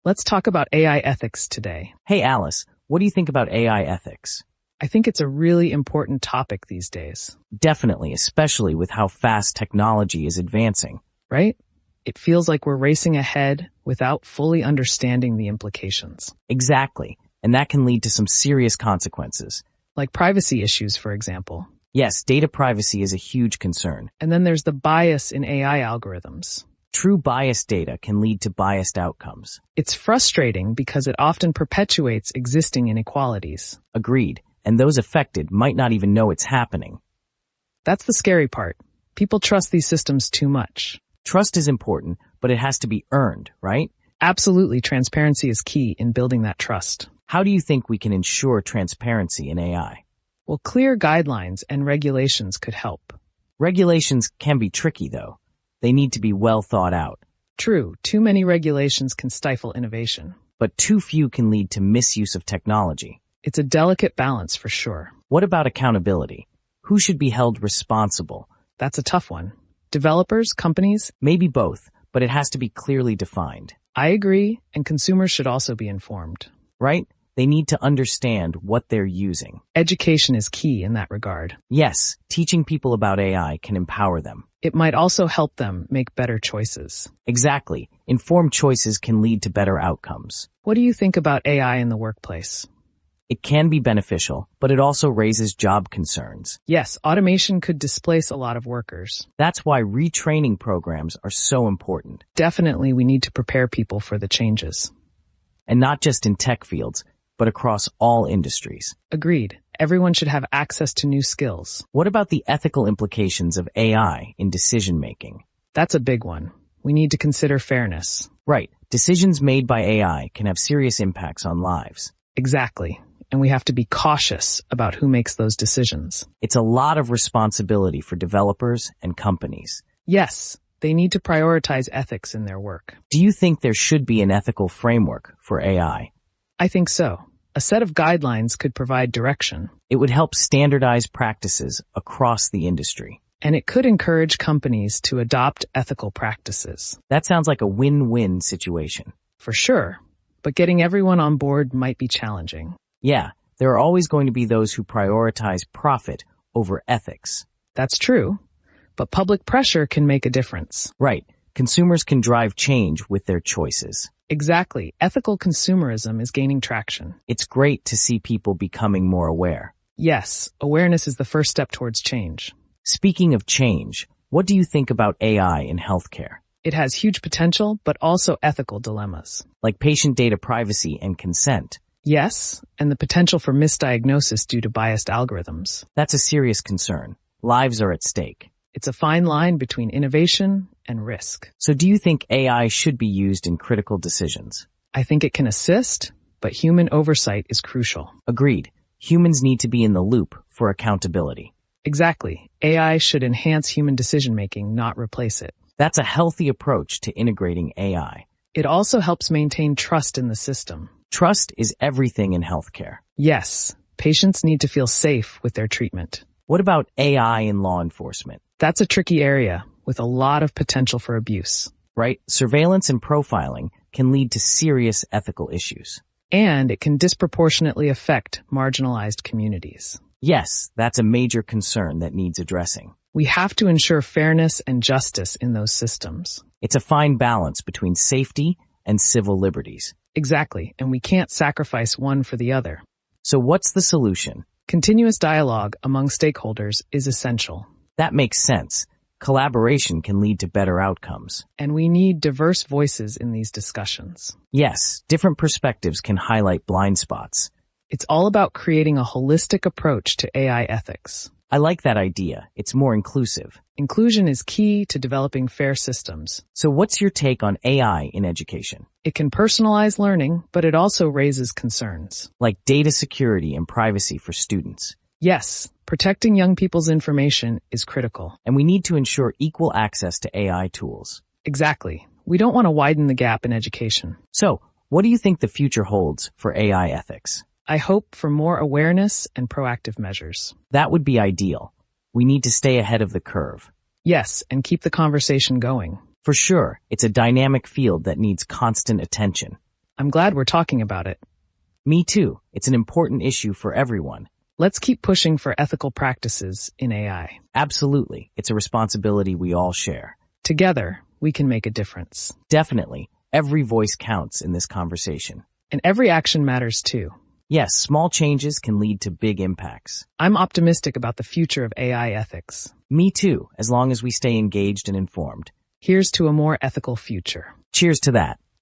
Let's talk about AI ethics today. Hey Alice, what do you think about AI ethics? I think it's a really important topic these days, Definitely, especially with how fast technology is advancing. right? It feels like we're racing ahead without fully understanding the implications, Exactly, and that can lead to some serious consequences. like privacy issues, for example. Yes, data privacy is a huge concern. And then there's the bias in AI algorithms. True biased data can lead to biased outcomes. It's frustrating because it often perpetuates existing inequalities. Agreed, and those affected might not even know it's happening. That's the scary part. People trust these systems too much. Trust is important, but it has to be earned, right? Absolutely, transparency is key in building that trust. How do you think we can ensure transparency in AI? Well, clear guidelines and regulations could help. Regulations can be tricky, though. They need to be well thought out, True, too many regulations can stifle innovation. but too few can lead to misuse of technology. It's a delicate balance for sure. What about accountability? Who should be held responsible? That's a tough one. Developers, companies? Maybe both, but it has to be clearly defined, I agree, and consumers should also be informed. right? They need to understand what they're using. Education is key in that regard. Yes, teaching people about AI can empower them. It might also help them make better choices. Exactly. Informed choices can lead to better outcomes. What do you think about AI in the workplace? It can be beneficial, but it also raises job concerns. Yes, automation could displace a lot of workers. That's why retraining programs are so important. Definitely, we need to prepare people for the changes. And not just in tech fields, but across all industries. Agreed. Everyone should have access to new skills. What about the ethical implications of AI in decision-making? That's a big one. We need to consider fairness. Right, decisions made by AI can have serious impacts on lives. Exactly. And we have to be cautious about who makes those decisions. It's a lot of responsibility for developers and companies. Yes, they need to prioritize ethics in their work. Do you think there should be an ethical framework for AI? I think so. A set of guidelines could provide direction, It would help standardize practices across the industry. and it could encourage companies to adopt ethical practices. That sounds like a win-win situation. For sure, but getting everyone on board might be challenging. Yeah, there are always going to be those who prioritize profit over ethics. That's true, but public pressure can make a difference. Right, consumers can drive change with their choices. Exactly. Ethical consumerism is gaining traction. It's great to see people becoming more aware. Yes, awareness is the first step towards change. Speaking of change, what do you think about AI in healthcare? It has huge potential, but also ethical dilemmas. Like patient data privacy and consent. Yes, and the potential for misdiagnosis due to biased algorithms. That's a serious concern. Lives are at stake. It's a fine line between innovation and risk. So do you think AI should be used in critical decisions? I think it can assist, but human oversight is crucial. Agreed. Humans need to be in the loop for accountability. Exactly. AI should enhance human decision-making, not replace it. That's a healthy approach to integrating AI. It also helps maintain trust in the system. Trust is everything in healthcare. Yes, patients need to feel safe with their treatment. What about AI in law enforcement? That's a tricky area with a lot of potential for abuse. Right? Surveillance and profiling can lead to serious ethical issues. And it can disproportionately affect marginalized communities. Yes, that's a major concern that needs addressing. We have to ensure fairness and justice in those systems. It's a fine balance between safety and civil liberties. Exactly, and we can't sacrifice one for the other. So what's the solution? Continuous dialogue among stakeholders is essential. That makes sense. Collaboration can lead to better outcomes. And we need diverse voices in these discussions. Yes, different perspectives can highlight blind spots. It's all about creating a holistic approach to AI ethics. I like that idea. It's more inclusive. Inclusion is key to developing fair systems. So what's your take on AI in education? It can personalize learning, but it also raises concerns. Like data security and privacy for students. Yes, protecting young people's information is critical. And we need to ensure equal access to AI tools. Exactly. We don't want to widen the gap in education. So, what do you think the future holds for AI ethics? I hope for more awareness and proactive measures. That would be ideal. We need to stay ahead of the curve. Yes, and keep the conversation going. For sure, it's a dynamic field that needs constant attention. I'm glad we're talking about it. Me too. It's an important issue for everyone. Let's keep pushing for ethical practices in AI. Absolutely. It's a responsibility we all share. Together, we can make a difference. Definitely. Every voice counts in this conversation. And every action matters too. Yes, small changes can lead to big impacts. I'm optimistic about the future of AI ethics. Me too, as long as we stay engaged and informed. Here's to a more ethical future. Cheers to that.